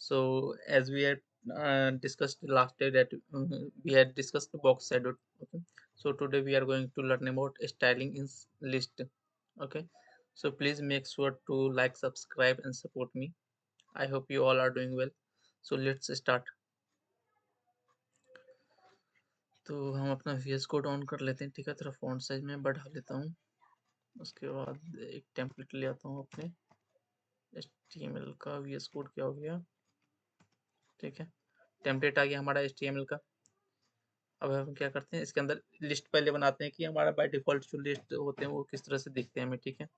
So as we had discussed last day that we had discussed the box shadow. Okay. So today we are going to learn about styling in list. Okay. So please make sure to like, subscribe and support me. I hope you all are doing well. So let's start. तो हम अपना VS code on कर लेते हैं, ठीक है। थोड़ा font size में बढ़ा लेता हूँ। उसके बाद एक टेम्पलेट ले आता हूँ अपने HTML का। VS कोड क्या हो गया, ठीक है। टेम्पलेट आ गया हमारा HTML का। अब हम क्या करते हैं, इसके अंदर लिस्ट पहले बनाते हैं कि हमारा बाय डिफॉल्ट जो लिस्ट होते हैं वो किस तरह से दिखते हैं हमें, ठीक है।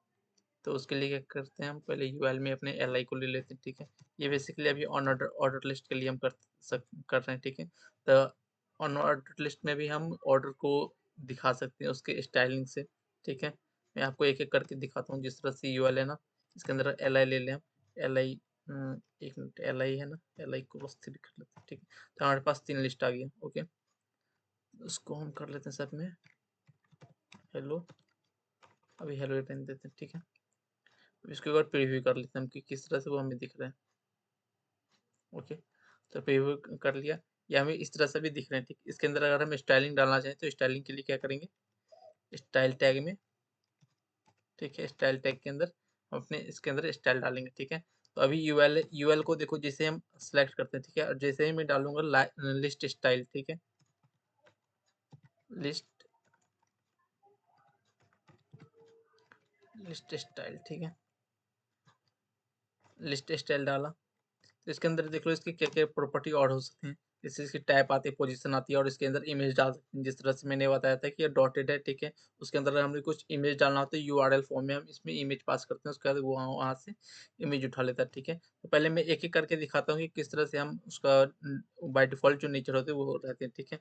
तो उसके लिए क्या करते हैं, हम पहले यूआरएल में अपने एल को ले लेते हैं, ठीक है। ये बेसिकली अभी ऑन ऑर्डर लिस्ट के लिए हम कर रहे हैं, ठीक है। तो ऑन ऑर्डर लिस्ट में भी हम ऑर्डर को दिखा सकते हैं उसके स्टाइलिंग से, ठीक है। मैं आपको एक एक करके दिखाता हूँ। जिस तरह से यूआरएल है ना, इसके अंदर एल ले लें हम। एल एक मिनट, एल है ना, एल को बस 3 कर लेते हैं, ठीक है। तो हमारे पास 3 लिस्ट आ गई, ओके। उसको हम कर लेते हैं सब में हेलो। अभी हेलो रिटर्न देते हैं, ठीक है। इसके बाद प्रीव्यू कर लेते हैं हम कि किस तरह से वो हमें दिख रहा है, ओके। तो प्रीव्यू कर लिया, ये हमें इस तरह से भी दिख रहे हैं, ठीक। इसके अंदर अगर हम स्टाइलिंग डालना चाहें तो स्टाइलिंग के लिए क्या करेंगे, स्टाइल टैग में, ठीक है। स्टाइल टैग के अंदर हम अपने इसके अंदर स्टाइल डालेंगे, ठीक है। तो अभी यूएल को देखो, जैसे हम सेलेक्ट करते हैं, ठीक है। और जैसे ही मैं डालूंगा लिस्ट स्टाइल, ठीक है। लिस्ट लिस्ट स्टाइल, ठीक है। लिस्ट स्टाइल डाला। तो इसके अंदर देख लो इसकी क्या क्या प्रॉपर्टी और हो सकते हैं। जैसे इसकी टाइप आती है, पोजीशन आती है, और इसके अंदर इमेज डाल सकते हैं। जिस तरह से मैंने बताया था कि ये डॉटेड है, ठीक है। उसके अंदर हमें कुछ इमेज डालना होता है, यूआरएल फॉर्म में हम इसमें इमेज पास करते हैं। उसके बाद वो वहाँ से इमेज उठा लेता है, ठीक है। तो पहले मैं एक एक करके दिखाता हूँ कि किस तरह से हम उसका बाय डिफॉल्ट जो नेचर होते हैं वो रहते हैं, ठीक है।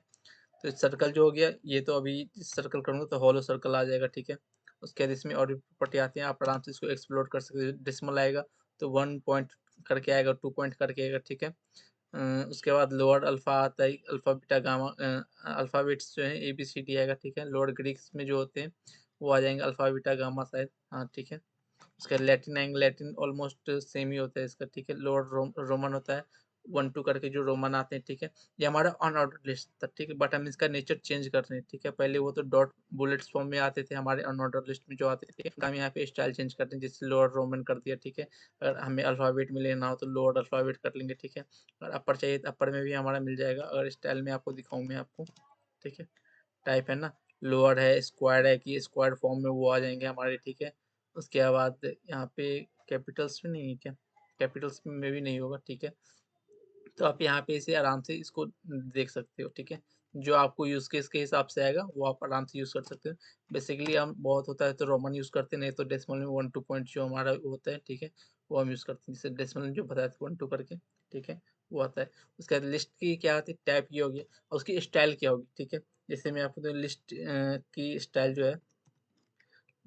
तो सर्कल जो हो गया, ये तो अभी सर्कल करूँगा तो हॉलो सर्कल आ जाएगा, ठीक है। उसके बाद इसमें और भी प्रॉपर्टी आती है, आप आराम से इसको एक्सप्लोर कर सकते हो। डेसिमल आएगा तो 1 पॉइंट करके आएगा, 2 पॉइंट करके आएगा, ठीक है। उसके बाद लोअर अल्फा आता है, अल्फा बीटा गामा, अल्फाबेट्स जो है ABCD आएगा, ठीक है। लोअर ग्रीक्स में जो होते हैं वो आ जाएंगे, अल्फा बीटा गामा शायद, हाँ, ठीक है। उसका लैटिन आएंगे, लैटिन ऑलमोस्ट सेम ही होता है इसका, ठीक है। लोअर रोमन होता है, 1 2 करके जो रोमन आते हैं, ठीक है। ये हमारा अनऑर्डर्ड लिस्ट था, ठीक है। बट हम इसका नेचर चेंज कर रहे हैं, ठीक है। पहले वो तो डॉट बुलेट्स फॉर्म में आते थे हमारे अनऑर्डर्ड लिस्ट में जो आते थे, हम यहाँ पे स्टाइल चेंज करते हैं, जैसे लोअर रोमन कर दिया, ठीक है। अगर हमें अल्फाबेट में लेना हो तो लोअर अल्फाबेट कर लेंगे, ठीक है। अगर अपर चाहिए तो अपर में भी हमारा मिल जाएगा। अगर स्टाइल में आपको दिखाऊँ मैं आपको, ठीक है। टाइप है ना, लोअर है, स्क्वायर है, कि स्क्वायर फॉर्म में वो आ जाएंगे हमारे, ठीक है। उसके बाद यहाँ पे कैपिटल्स में नहीं है क्या, कैपिटल्स में भी नहीं होगा, ठीक है। तो आप यहाँ पे इसे आराम से इसको देख सकते हो, ठीक है। जो आपको यूज केस के हिसाब से आएगा वो आप आराम से यूज कर सकते हो। बेसिकली हम बहुत होता है तो रोमन यूज करते हैं, नहीं तो डेसिमल में 1 2 पॉइंट जो हमारा होता है, ठीक है, वो हम यूज करते हैं। जैसे डेसिमल में जो बताया था 1 2 करके, ठीक है, वो आता है। उसके बाद लिस्ट की क्या आती है, टाइप की होगी, और उसकी स्टाइल क्या होगी, ठीक है। जैसे मैं आपको लिस्ट की स्टाइल जो है,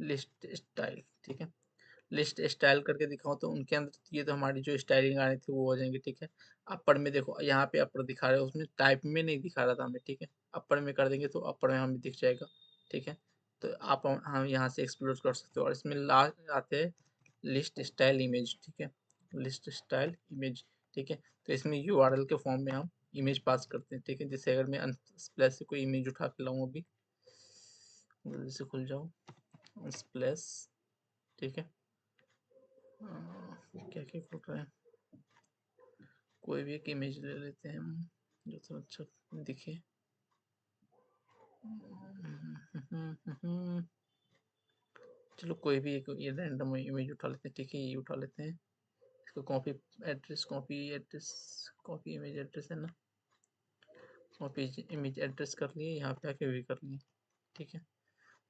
लिस्ट स्टाइल, ठीक है। लिस्ट स्टाइल करके दिखाऊँ तो उनके अंदर ये तो हमारी जो स्टाइलिंग आ रही थी वो हो जाएंगी, ठीक है। अपर में देखो, यहाँ पे अपर दिखा रहा है, उसमें टाइप में नहीं दिखा रहा था हमें, ठीक है। अपर में कर देंगे तो अपर में हमें दिख जाएगा, ठीक है। तो आप हम यहाँ से एक्सप्लोर कर सकते हो। और इसमें लास्ट आते हैं लिस्ट स्टाइल इमेज, ठीक है। लिस्ट स्टाइल इमेज, ठीक है। तो इसमें यूआरएल के फॉर्म में हम इमेज पास करते हैं, ठीक है। जैसे अगर मैं अनस्प्लैश से कोई इमेज उठा के लाऊं, अभी जल्दी से खुल जाओ, अनस्प्लैश, ठीक है। क्या क्या खुल रहा है, कोई भी एक इमेज ले लेते हैं हम जो थोड़ा अच्छा दिखे। चलो कोई भी एक ये रैंडम इमेज उठा लेते हैं, ठीक है। ये उठा लेते हैं, इसको कॉपी इमेज एड्रेस है ना, कॉपी इमेज एड्रेस कर लिए, यहाँ पे आके भी कर लिए, ठीक है।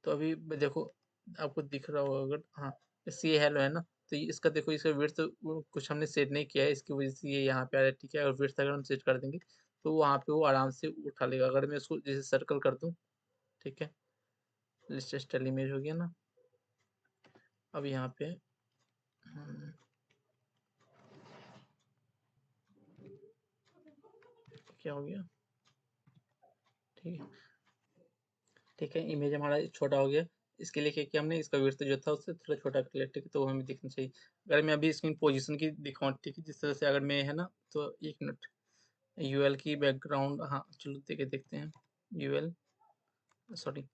तो अभी देखो आपको दिख रहा होगा, अगर हाँ, सी हेलो है ना, तो इसका देखो, इसका विड्थ कुछ हमने सेट नहीं किया है, इसकी वजह से ये यहाँ पे आ रहा है, ठीक है। और विड्थ अगर हम सेट कर देंगे तो वहाँ पे वो आराम से उठा लेगा। अगर मैं इसको जैसे सर्कल कर दूँ, ठीक है, लिस्ट स्टाइल इमेज हो गया ना। अब यहाँ पे क्या हो गया, ठीक है, ठीक है। इमेज हमारा छोटा हो गया। इसके लिए क्या किया हमने, इसका विड्थ जो था उससे थोड़ा छोटा कर लिया, ठीक है, तो वो हमें दिखना चाहिए। अगर मैं अभी इसकी पोजीशन की दिखाऊँ, ठीक है, जिस तरह से अगर मैं है ना, तो 1 मिनट, यूएल की बैकग्राउंड, हाँ, चलो देखते हैं। यूएल, सॉरी,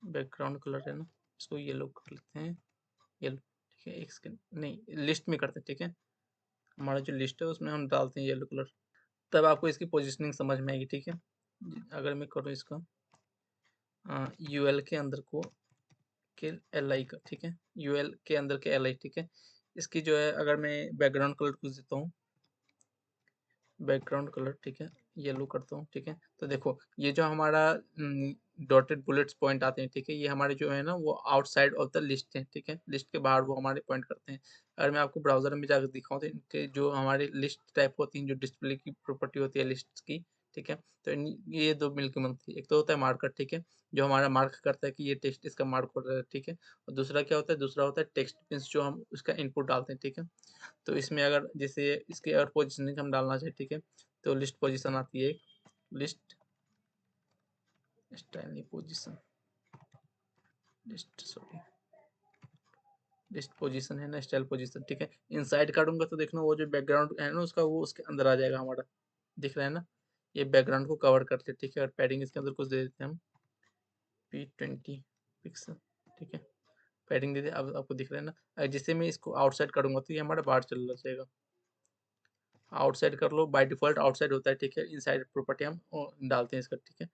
बैकग्राउंड कलर है ना, इसको येलो कर लेते हैं, येलो, ठीक है, एक सेकंड, नहीं, लिस्ट में करते हैं, ठीक है, हमारा जो लिस्ट है उसमें हम डालते हैं येलो कलर, तब आपको इसकी पोजीशनिंग समझ में आएगी, ठीक है। अगर मैं करूँ इसका यूएल के अंदर को के एल आई का, ठीक है, यूएल के अंदर के एल आई, ठीक है, इसकी जो है अगर मैं बैकग्राउंड कलर कुछ देता हूँ, बैकग्राउंड कलर, ठीक है, येलो करता हूँ, ठीक है, तो देखो ये जो हमारा डॉटेड बुलेट्स पॉइंट आते हैं, ठीक है, ये हमारे जो है ना वो आउटसाइड ऑफ द लिस्ट है, ठीक है, लिस्ट के बाहर वो हमारे पॉइंट करते हैं। अगर मैं आपको ब्राउजर में जाकर दिखाऊँ तो इनके जो हमारे लिस्ट टाइप होती हैं, जो डिस्प्ले की प्रॉपर्टी होती है लिस्ट की, ठीक है, तो ये दो मिलकर बनती है। एक तो होता है मार्कर, ठीक है, जो हमारा मार्क करता है कि ये टेक्स्ट इसका मार्क हो रहा है, ठीक है, और दूसरा क्या होता है, दूसरा होता है टेक्स्ट मीन्स जो हम उसका इनपुट डालते हैं, ठीक है। तो इसमें अगर जैसे इसकी अगर पोजिशनिंग हम डालना चाहे, ठीक है, तो लिस्ट पोजीशन आती है, लिस्ट स्टाइल नहीं, position, list, sorry, list position है ना, स्टाइल पोजीशन, ठीक है। इनसाइड काटूंगा तो देखना वो जो बैकग्राउंड है ना उसका, वो उसके अंदर आ जाएगा हमारा, दिख रहा है ना, ये बैकग्राउंड को कवर करते, ठीक है। और पैडिंग इसके अंदर कुछ दे देते हैं हम, P20 पिक्सल, ठीक है, पैडिंग दे दे। अब आपको दिख रहा है ना, जिससे मैं इसको आउटसाइड करूंगा तो ये हमारा बाहर चल जाएगा। आउटसाइड कर लो, बाय डिफॉल्ट आउटसाइड होता है, ठीक है, इनसाइड प्रॉपर्टी हम डालते हैं इसका, ठीक है।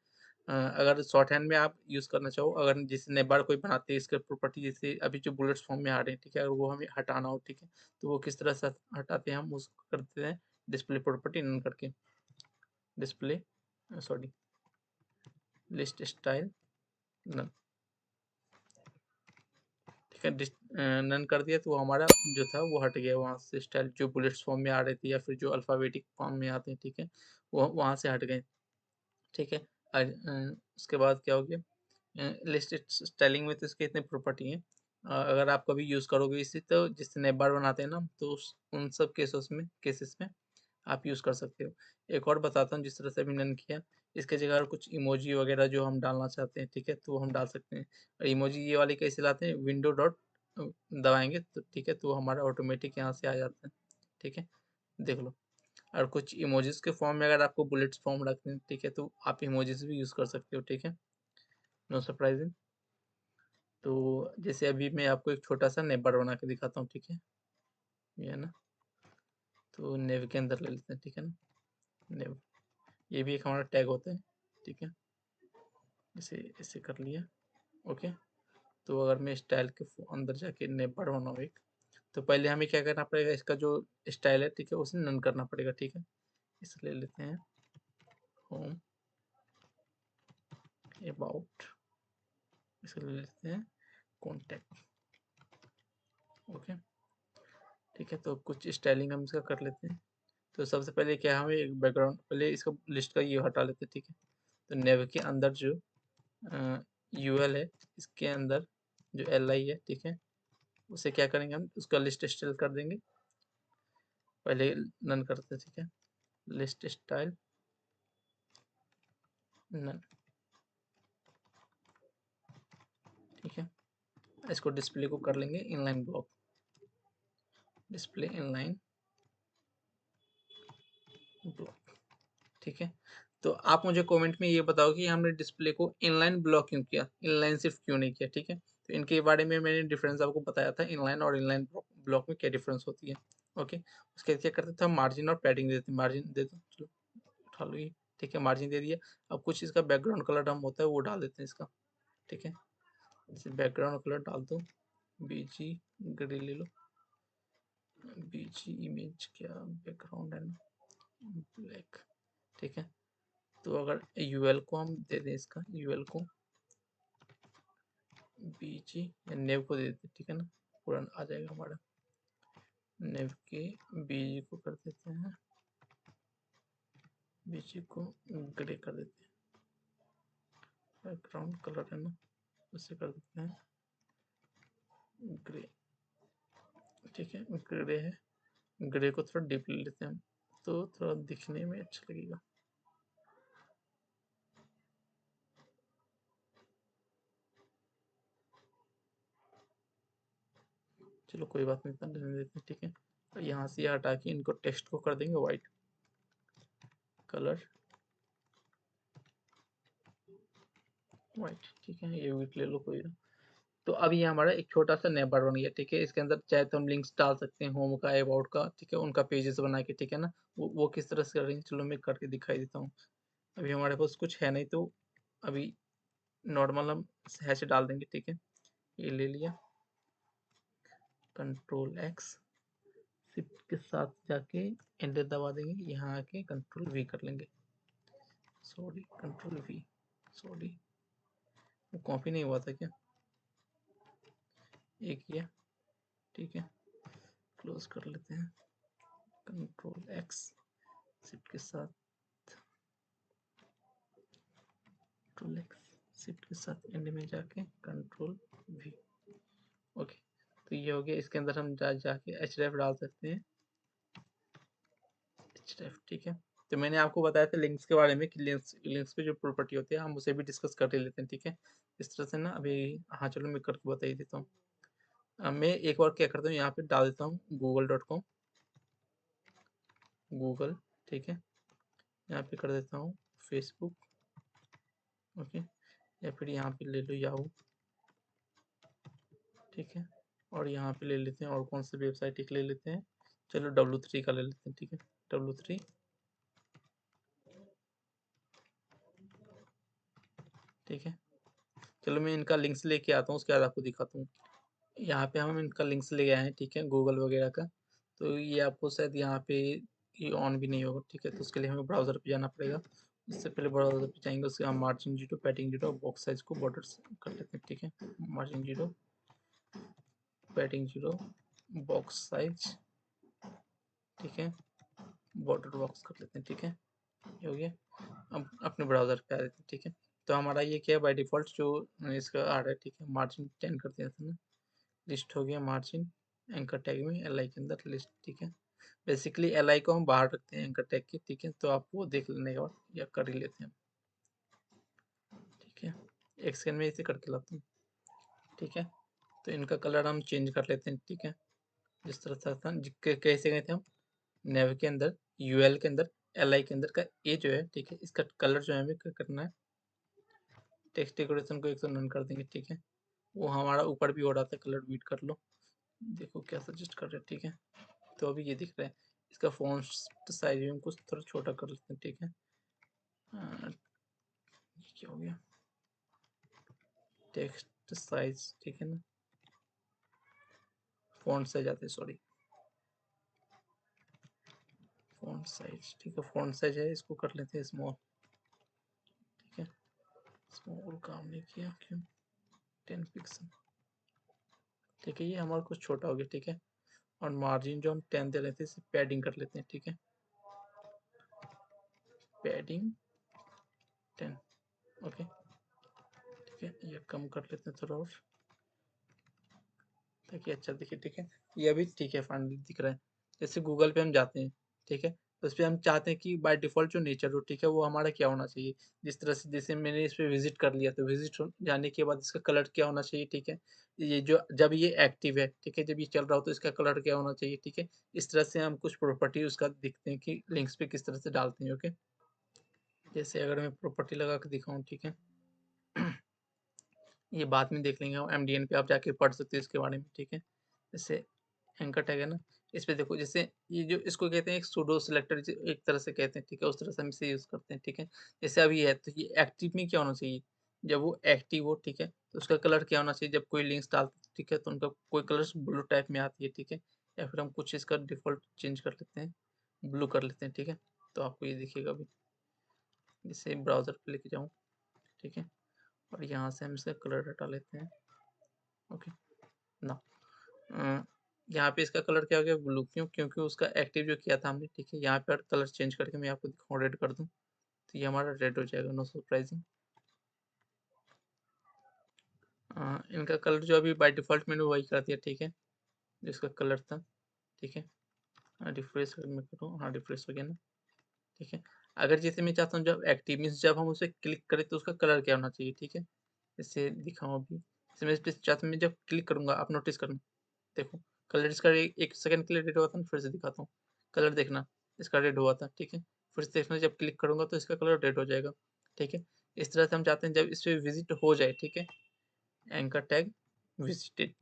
अगर शॉर्ट हैंड में आप यूज़ करना चाहो, अगर जैसे नई बार कोई बनाते हैं इसका प्रॉपर्टी, जैसे अभी जो बुलेट्स फॉर्म में आ रहे हैं, ठीक है, अगर वो हमें हटाना हो, ठीक है, तो वो किस तरह से हटाते हैं, हम उसको करते हैं डिस्प्ले प्रॉपर्टी नन करके, display, sorry, list style none, ठीक है, नन कर दिया तो वो हमारा जो था वो हट गया वहाँ से, स्टाइल जो बुलेट्स फॉर्म में आ रहे थे या फिर जो अल्फ़ाबेटिक फॉर्म में आते हैं, ठीक है, वो वहाँ से हट गए, ठीक है। उसके बाद क्या हो गया, लिस्ट स्टाइलिंग में तो इसके इतने प्रॉपर्टी हैं। अगर आप कभी यूज़ करोगे इसे तो जिससे नैप बार बनाते हैं ना, तो उन सब केसेस में आप यूज़ कर सकते हो। एक और बताता हूँ, जिस तरह से अभी मैंने किया, इसके जगह अगर कुछ इमोजी वगैरह जो हम डालना चाहते हैं, ठीक है, तो वो हम डाल सकते हैं। और इमोजी ये वाले कैसे लाते हैं, विंडो डॉट दबाएंगे तो, ठीक है, तो वो हमारा ऑटोमेटिक यहाँ से आ जाता है, ठीक है, देख लो। और कुछ इमोजीज के फॉर्म में अगर आपको बुलेट्स फॉर्म रखते हैं, ठीक है, तो आप इमोजीज भी यूज़ कर सकते हो, ठीक है, नो सरप्राइजिंग। तो जैसे अभी मैं आपको एक छोटा सा नेबर बना के दिखाता हूँ, ठीक है, ये है ना, तो नेव के अंदर ले लेते हैं, ठीक है ना, नेव, ये भी एक हमारा टैग होता है, ठीक है, इसे ऐसे कर लिया, ओके। तो अगर मैं स्टाइल के अंदर जाके नेबर बनाऊँ एक, तो पहले हमें क्या करना पड़ेगा, इसका जो स्टाइल है, ठीक है, उसे नन करना पड़ेगा, ठीक है। इसे ले लेते हैं होम, अबाउट, इसे ले लेते हैं कॉन्टैक्ट, ओके, ठीक है। तो कुछ स्टाइलिंग हम इसका कर लेते हैं। तो सबसे पहले क्या, हमें एक बैकग्राउंड, पहले इसका लिस्ट का ये हटा लेते हैं, ठीक है। तो नेव के अंदर जो यूएल है, इसके अंदर जो एल आई है, ठीक है, उसे क्या करेंगे, हम उसका लिस्ट स्टाइल कर देंगे, पहले नन करते हैं, ठीक है, लिस्ट स्टाइल नन, ठीक है। इसको डिस्प्ले को कर लेंगे inline block, display inline block, ठीक है। तो आप मुझे कमेंट में ये बताओ कि हमने डिस्प्ले को इनलाइन ब्लॉक क्यों किया, इनलाइन सिर्फ क्यों नहीं किया, ठीक है। तो इनके बारे में मैंने डिफरेंस आपको बताया था, इनलाइन और इनलाइन ब्लॉक में क्या डिफरेंस होती है, ओके। उसके बाद क्या करते थे, हम मार्जिन और पैडिंग देते हैं, मार्जिन दे दो, चलो उठा लो ये, ठीक है, मार्जिन दे दिया। अब कुछ इसका बैकग्राउंड कलर हम होता है वो डाल देते हैं इसका, ठीक है, जैसे बैकग्राउंड कलर डाल दो, बीजी ग्रे ले लो, बीजी इमेज क्या बैकग्राउंड है ना, ब्लैक, ठीक है। तो अगर यूएल को हम दे दें, इसका यूएल को बीजी या नेव को दे देते, ठीक है ना, पूरा आ जाएगा हमारा, नेव के बीजी को कर देते हैं, बीजी को ग्रे कर देते हैं, बैकग्राउंड कलर है ना, उसे कर देते हैं ग्रे, ठीक है, ग्रे है, ग्रे को थोड़ा डीप ले लेते हैं हम, तो थोड़ा दिखने में अच्छा लगेगा, चलो कोई बात नहीं, इतना रहने देते हैं, ठीक है। और यहाँ से ये हटा के इनको टेक्स्ट को कर देंगे वाइट कलर, वाइट, ठीक है। ये विट ले लो कोई ना। तो अब ये हमारा एक छोटा सा नेबर बन गया, ठीक है। इसके अंदर चाहे तो हम लिंक्स डाल सकते हैं, होम का, अबाउट का, ठीक है, उनका पेजेस बना के, ठीक है ना। वो किस तरह से करेंगे, चलो मैं करके दिखाई देता हूँ। अभी हमारे पास कुछ है नहीं, तो अभी नॉर्मल हम हैश डाल देंगे, ठीक है। ये ले लिया, कंट्रोल एक्स, शिफ्ट के साथ जाके एंटर दबा देंगे, यहाँ आके कंट्रोल वी कर लेंगे, सॉरी कंट्रोल वी, सॉरी वो कॉपी नहीं हुआ था क्या, एक किया, ठीक है। क्लोज कर लेते हैं, कंट्रोल एक्स, शिफ्ट के साथ, कंट्रोल एक्स, शिफ्ट के साथ एंड में जाके कंट्रोल वी, ओके। तो ये हो गया। इसके अंदर हम जाके एच डाल सकते हैं, एच, ठीक है। तो मैंने आपको बताया था लिंक्स के बारे में कि लिंक्स पे जो प्रॉपर्टी होती है हम उसे भी डिस्कस कर ही लेते हैं, ठीक है। इस तरह से ना अभी, हाँ चलो मैं करके बता ही देता हूँ। मैं एक बार क्या करता हूँ, यहाँ पे डाल देता हूँ google.com, गूगल, ठीक है। यहाँ पे कर देता हूँ फेसबुक, ओके। या फिर यहाँ पे ले लो याहू, ठीक है। और यहाँ पे ले लेते हैं और कौन सी वेबसाइट एक ले लेते हैं, चलो W3 का ले लेते हैं, ठीक है। W3, ठीक है। चलो मैं इनका लिंक्स लेके आता हूँ, उसके बाद आपको दिखाता हूँ। यहाँ पे हम इनका लिंक्स ले आए हैं, ठीक है, गूगल वगैरह का। तो ये आपको शायद यहाँ पे ये ऑन भी नहीं होगा, ठीक है। तो उसके लिए हमें ब्राउज़र पे जाना पड़ेगा। इससे पहले ब्राउज़र पे जाएंगे, उसके बाद मार्जिन 0, पैडिंग 0, बॉक्स साइज को बॉर्डर्स कर लेते हैं, ठीक है। मार्जिन 0, पैडिंग 0, बॉक्स साइज, ठीक है, बॉर्डर बॉक्स कर लेते हैं, ठीक है। ये हो गया। अब अपने ब्राउज़र पे आ जाते हैं, ठीक है। तो हमारा ये क्या है, बाय डिफ़ॉल्ट जो इसका आ रहा है, ठीक है। मार्जिन 10 कर दिया था ना, लिस्ट हो गया मार्जिन, एंकर टैग में एल आई के अंदर लिस्ट, ठीक है। बेसिकली एल आई को हम बाहर रखते हैं एंकर टैग के, ठीक है। तो आप वो देख लेने के बाद या कर ही लेते हैं, ठीक है। एक सेकंड में इसे करके लाता हूँ, ठीक है। तो इनका कलर हम चेंज कर लेते हैं, ठीक है। जिस तरह से था, कैसे गए थे हम, नेव के अंदर, यूएल के अंदर, एल आई के अंदर का ये जो है, ठीक है, इसका कलर जो है हमें क्या करना है, टेक्स्ट डेकोरेशन को 109 कर देंगे, ठीक है। वो हमारा ऊपर भी हो रहा था, कलर बीट कर लो, देखो क्या सजेस्ट कर रहे हैं, ठीक है। तो अभी ये दिख रहा है। इसका फ़ॉन्ट साइज भी हम कुछ थोड़ा छोटा कर लेते हैं, ठीक है। ये क्या हो गया, टेक्स्ट साइज, ठीक है ना, फ़ॉन्ट साइज आते हैं, सॉरी, फ़ॉन्ट साइज, ठीक है। फ़ॉन्ट साइज है, इसको कर लेते हैं स्मॉल, ठीक है। स्मॉल काम नहीं किया क्यों, 10 पिक्सल, ठीक है। ये हमारा कुछ छोटा हो गया, ठीक है। और मार्जिन जो हम 10 दे रहे थे, इसे पैडिंग कर लेते हैं, ठीक है। पैडिंग 10, ओके, ठीक है। ये कम कर लेते हैं थोड़ा और, ताकि अच्छा दिखे, ठीक है। ये अभी ठीक है, फाइनली दिख रहा है। जैसे गूगल पे हम जाते हैं, ठीक है। तो उस पे हम चाहते हैं कि बाय डिफ़ॉल्ट जो नेचर हो, ठीक है, वो हमारा क्या होना चाहिए। जिस तरह से जैसे मैंने इस पे विज़िट कर लिया, तो विज़िट जाने के बाद इसका कलर क्या होना चाहिए, ठीक है। ये जो जब ये एक्टिव है, ठीक है, जब ये चल रहा हो तो इसका कलर क्या होना चाहिए, ठीक है। इस तरह से हम कुछ प्रॉपर्टी उसका देखते हैं कि लिंक्स पे किस तरह से डालते हैं, ओके। जैसे अगर मैं प्रॉपर्टी लगा के दिखाऊँ, ठीक है। ये बाद में देख लेंगे हम, एमडीएन पे आप जाके पढ़ सकते हो इसके बारे में, ठीक है। जैसे एंकर टैग है ना, इस पे देखो, जैसे ये जो इसको कहते हैं एक सूडो सिलेक्टर, एक तरह से कहते हैं, ठीक है। उस तरह से हम इसे यूज़ करते हैं, ठीक है। जैसे अभी है तो ये एक्टिव में क्या होना चाहिए, जब वो एक्टिव हो, ठीक है, तो उसका कलर क्या होना चाहिए, जब कोई लिंक्स डालते हैं, ठीक है, तो उनका कोई कलर्स ब्लू टाइप में आती है, ठीक है। या फिर हम कुछ इसका डिफ़ॉल्ट चेंज कर लेते हैं, ब्लू कर लेते हैं, ठीक है। तो आपको ये दिखेगा अभी, जैसे ब्राउज़र पे लेके जाऊँ, ठीक है। और यहाँ से हम इसका कलर हटा लेते हैं, ओके ना। यहाँ पे इसका कलर क्या हो गया, ब्लू, क्यों, क्योंकि उसका एक्टिव जो किया था हमने, ठीक है। यहाँ पे कलर चेंज करके मैं आपको दिखाऊँ, रेड कर दूँ, तो ये हमारा रेड हो जाएगा, नो सरप्राइजिंग। इनका कलर जो अभी बाय डिफ़ॉल्ट मैंने वही कर दिया, ठीक है, जो इसका कलर था, ठीक है। रिफ्रेश मैं करूँ, हाँ रिफ्रेश हो गया ना, ठीक है। अगर जैसे मैं चाहता हूँ जब एक्टिव मीन्स जब हम उसे क्लिक करें तो उसका कलर क्या होना चाहिए, ठीक है। जैसे दिखाऊँ अभी, जैसे मैं इस पे चाहता हूँ, मैं जब क्लिक करूँगा आप नोटिस करना, देखो कलर इसका एक सेकंड के लिए रेड हुआ था, फिर से दिखाता हूँ। कलर देखना, इसका रेड हुआ था, ठीक है? फिर से देखना, जब क्लिक करूँगा तो इसका कलर रेड हो जाएगा, ठीक है? इस तरह से हम चाहते हैं जब इस पे विज़िट हो जाए, ठीक है? एंकर टैग विज़िटेड,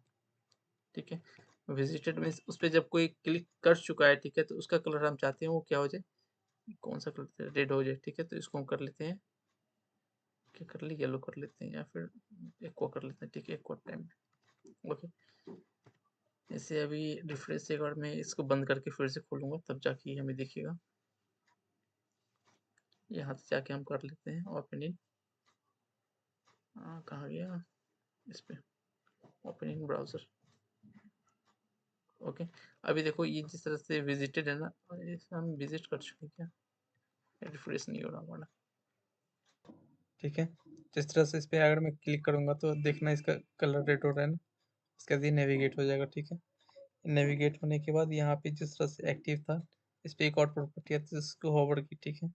ठीक है? विज़िटेड मीन्स उस पे जब कोई क्लिक कर चुका है, ठीक है? तो उसका कलर हम चाहते हैं वो क्या हो जाए, कौन-सा कलर रेड हो जाए, ठीक है? तो इसको हम कर लेते हैं, क्या कर ले, येलो कर लेते हैं या फिर एक्वा कर लेते हैं, ठीक है? Aqua time, okay. इसे अभी रिफ्रेश एक बार मैं इसको बंद करके फिर से खोलूँगा, तब जाके ये हमें दिखेगा। यहाँ से जाके हम कर लेते हैं ओपन इन, कहाँ गया, इस पे ओपन इन ब्राउज़र, ओके। अभी देखो ये जिस तरह से विजिटेड है ना, इसे हम विजिट कर चुके हैं क्या? रिफ्रेश नहीं हो रहा हमारा, ठीक है? जिस तरह से इस पे अगर मैं क्लिक करूँगा तो देखना इसका कलर रेड हो रहा है ना, इसके बाद ये नेविगेट हो जाएगा, ठीक है? नेविगेट होने के बाद यहाँ पे जिस तरह से एक्टिव था, इस पे एक और प्रॉपर्टी आती है जिसको होवर की, ठीक है?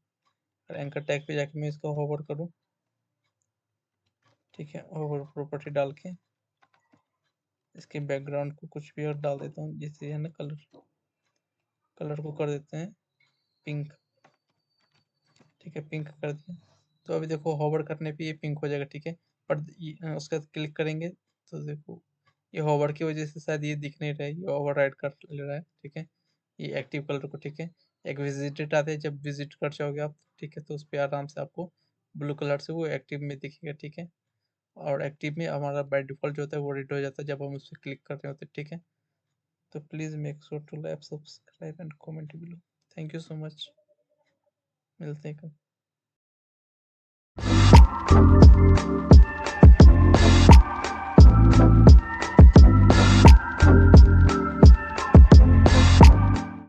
और एंकर टैग पे जाके मैं इसको होवर करूँ, ठीक है? होवर प्रॉपर्टी डाल के इसके बैकग्राउंड को कुछ भी और डाल देता हूँ, जैसे है ना कलर को कर देते हैं पिंक, ठीक है? पिंक कर दिया, तो अभी देखो होवर करने पे ये पिंक हो जाएगा, ठीक है? पर उसके बाद क्लिक करेंगे तो देखो ये होवर की वजह से शायद ये दिख नहीं रहा है, ये ओवरराइड कर ले रहा है, ठीक है? ये एक्टिव कलर को, ठीक है? एक विजिटेड आता है, जब विजिट कर जाओगे आप, ठीक है? तो उस पे आराम से आपको ब्लू कलर से वो एक्टिव में दिखेगा, ठीक है? और एक्टिव में हमारा बाय डिफ़ॉल्ट जो होता है वो रेड हो जाता है जब हम उस पे क्लिक कर रहे होते हैं, ठीक है? तो please make sure to like, subscribe and comment below. Thank you so much. मिलते हैं कल।